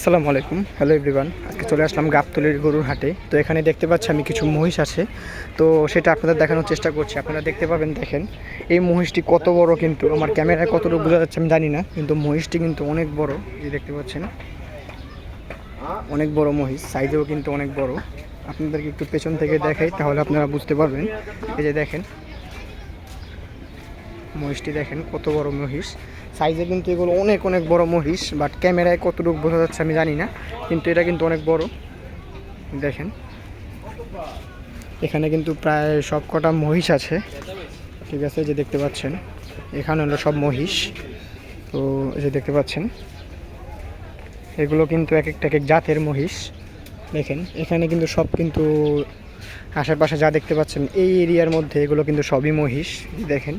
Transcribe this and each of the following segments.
আসসালামু আলাইকুম, hello everyone. আজকে চলে আসলাম গাবতলীর গরুর হাটে। তো এখানে দেখতে পাচ্ছি আমি কিছু মহিষ আছে, তো সেটা আপনাদের দেখানোর চেষ্টা করছি। আপনারা দেখতে পাবেন, দেখেন এই মহিষটি কত বড়, কিন্তু আমার ক্যামেরায় কতটুকু বোঝা যাচ্ছে আমি জানি না, কিন্তু মহিষটি কিন্তু অনেক বড়। এই দেখতে পাচ্ছেন অনেক বড় মহিষ, সাইজেও কিন্তু অনেক বড়। আপনাদেরকে একটু পেছন থেকে দেখাই, তাহলে আপনারা বুঝতে পারবেন। এই যে দেখেন মহিষটি, দেখেন কত বড় মহিষ। সাইজে কিন্তু এগুলো অনেক অনেক বড় মহিষ, বাট ক্যামেরায় কতটুকু বোঝা যাচ্ছে আমি জানি না, কিন্তু এটা কিন্তু অনেক বড়। দেখেন এখানে কিন্তু প্রায় সব কটা মহিষ আছে, ঠিক আছে। যে দেখতে পাচ্ছেন এখানে হলো সব মহিষ। তো এই যে দেখতে পাচ্ছেন এগুলো কিন্তু এক এক জাতের মহিষ। দেখেন এখানে কিন্তু সব কিন্তু আশেপাশে যা দেখতে পাচ্ছেন এই এরিয়ার মধ্যে এগুলো কিন্তু সবই মহিষ। দেখেন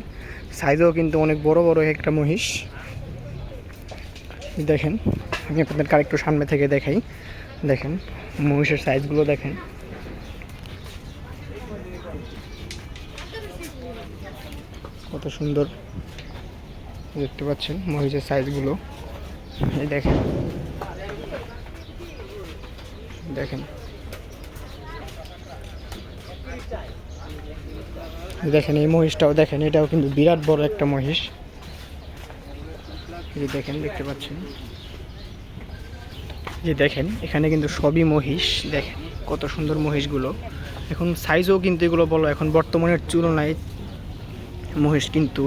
সাইজেও কিন্তু অনেক বড় বড় একটা মহিষ। দেখেন আমি আপনাদের আরেকটু সামনে থেকে দেখাই, দেখেন মহিষের সাইজগুলো দেখেন কত সুন্দর। দেখতে পাচ্ছেন মহিষের সাইজগুলো, এই দেখেন দেখেন দেখেন এই মহিষটাও দেখেন, এটাও কিন্তু বিরাট বড় একটা মহিষ। এই দেখেন দেখতে পাচ্ছেন, যে দেখেন এখানে কিন্তু সবই মহিষ। দেখেন কত সুন্দর মহিষগুলো। এখন সাইজও কিন্তু এগুলো বলো এখন বর্তমানের তুলনায় মহিষ কিন্তু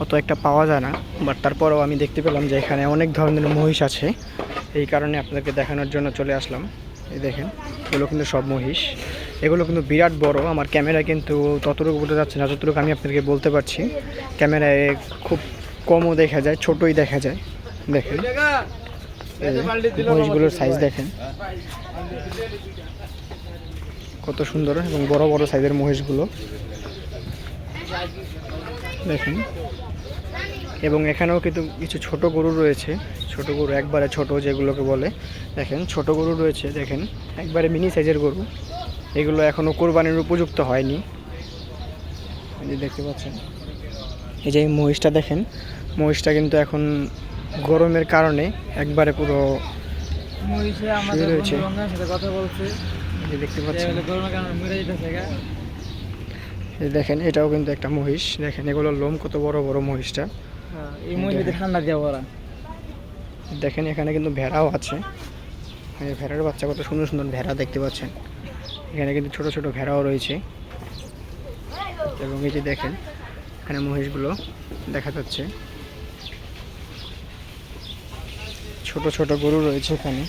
অত একটা পাওয়া যায় না, বাট তারপরেও আমি দেখতে পেলাম যে এখানে অনেক ধরনের মহিষ আছে, এই কারণে আপনাদেরকে দেখানোর জন্য চলে আসলাম। এই দেখেন এগুলো কিন্তু সব মহিষ, এগুলো কিন্তু বিরাট বড়। আমার ক্যামেরায় কিন্তু ততটুকু বোঝা যাচ্ছে না যতটুকু আমি আপনাদেরকে বলতে পারছি। ক্যামেরায় খুব কমও দেখা যায়, ছোটই দেখা যায়। দেখেন মহিষগুলোর সাইজ দেখেন কত সুন্দর এবং বড় বড় সাইজের মহিষগুলো দেখেন। এবং এখানেও কিন্তু কিছু ছোট গরু রয়েছে, ছোট গরু একবারে ছোট যেগুলোকে বলে। দেখেন ছোট গরু রয়েছে, দেখেন একবারে মিনি সাইজের গরু। এগুলো এখনও কোরবানির উপযুক্ত হয়নি। এই যে দেখতে পাচ্ছেন, এই যে মহিষটা দেখেন, মহিষটা কিন্তু এখন গরমের কারণে একবারে পুরো রয়েছে। দেখতে পাচ্ছেন দেখেন এটাও কিন্তু একটা মহিষ। দেখেন এগুলো লোম কত বড় বড় মহিষটা। এই মহিষটা ঠান্ডা দিয়ে ভরা। দেখেন এখানে কিন্তু ভেড়াও আছে, ভেড়ার বাচ্চা কত সুন্দর সুন্দর ভেড়া দেখতে পাচ্ছেন। এখানে কিন্তু ছোট ছোট ভেড়াও রয়েছে। এবং এই যে দেখেন এখানে মহিষগুলো দেখা যাচ্ছে, ছোট ছোট গরু রয়েছে এখানে।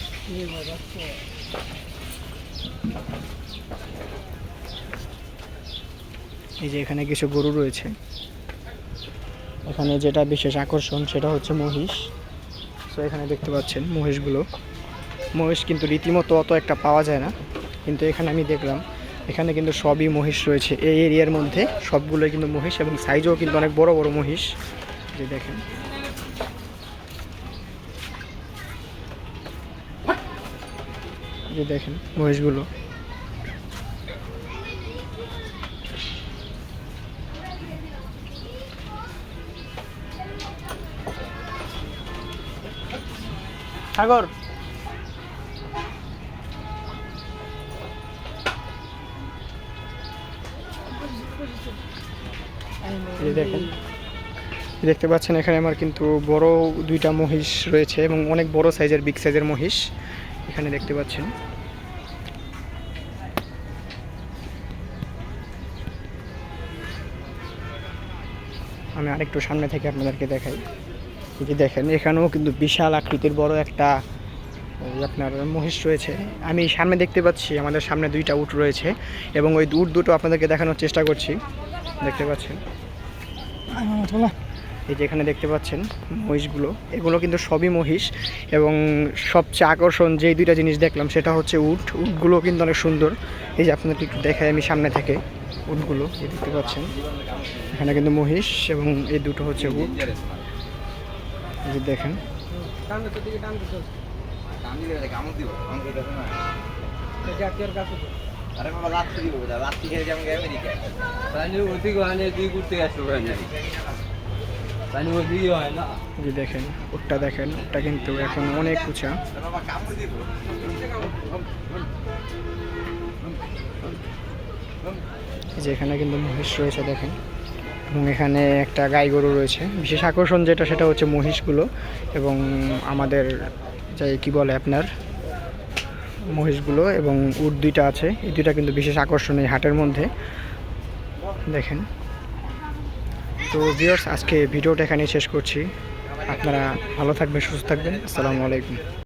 এই যে এখানে কিছু গরু রয়েছে। এখানে যেটা বিশেষ আকর্ষণ সেটা হচ্ছে মহিষ। তো এখানে দেখতে পাচ্ছেন মহিষগুলো, মহিষ কিন্তু রীতিমতো অত একটা পাওয়া যায় না, কিন্তু এখানে আমি দেখলাম এখানে কিন্তু সবই মহিষ রয়েছে। এই এরিয়ার মধ্যে সবগুলোই কিন্তু মহিষ, এবং সাইজও কিন্তু অনেক বড় বড় মহিষ। যে দেখেন যে দেখেন মহিষগুলো। সাগর দেখেন দেখতে পাচ্ছেন এখানে আমার কিন্তু বড় দুইটা মহিষ রয়েছে, এবং অনেক বড় সাইজের বিগ সাইজের মহিষ এখানে দেখতে পাচ্ছেন। আমি আরেকটু সামনে থেকে আপনাদেরকে দেখাই। যে দেখেন এখানেও কিন্তু বিশাল আকৃতির বড় একটা আপনার মহিষ রয়েছে। আমি সামনে দেখতে পাচ্ছি আমাদের সামনে দুইটা উট রয়েছে, এবং ওই উট দুটো আপনাদেরকে দেখানোর চেষ্টা করছি। দেখতে পাচ্ছেন এই যে এখানে দেখতে পাচ্ছেন মহিষগুলো, এগুলো কিন্তু সবই মহিষ। এবং সবচেয়ে আকর্ষণ যেই দুইটা জিনিস দেখলাম সেটা হচ্ছে উটগুলো কিন্তু অনেক সুন্দর। এই যে আপনাদেরকে একটু দেখাই আমি সামনে থেকে উটগুলো, এই দেখতে পাচ্ছেন এখানে কিন্তু মহিষ, এবং এই দুটো হচ্ছে উট। এই যে দেখেন যে দেখেন ওটা দেখেন, ওটা কিন্তু এখন অনেক উঁচা। যে এখানে কিন্তু মহিষ রয়েছে দেখেন, এবং এখানে একটা গাই গরু রয়েছে। বিশেষ আকর্ষণ যেটা সেটা হচ্ছে মহিষগুলো, এবং আমাদের যাই কি বলে আপনার মহিষগুলো, এবং উট দুইটা আছে, এই দুইটা কিন্তু বিশেষ আকর্ষণ এই হাটের মধ্যে দেখেন। তো ভিউয়ার্স, আজকে ভিডিওটা এখানেই শেষ করছি। আপনারা ভালো থাকবেন, সুস্থ থাকবেন। আসসালামু আলাইকুম।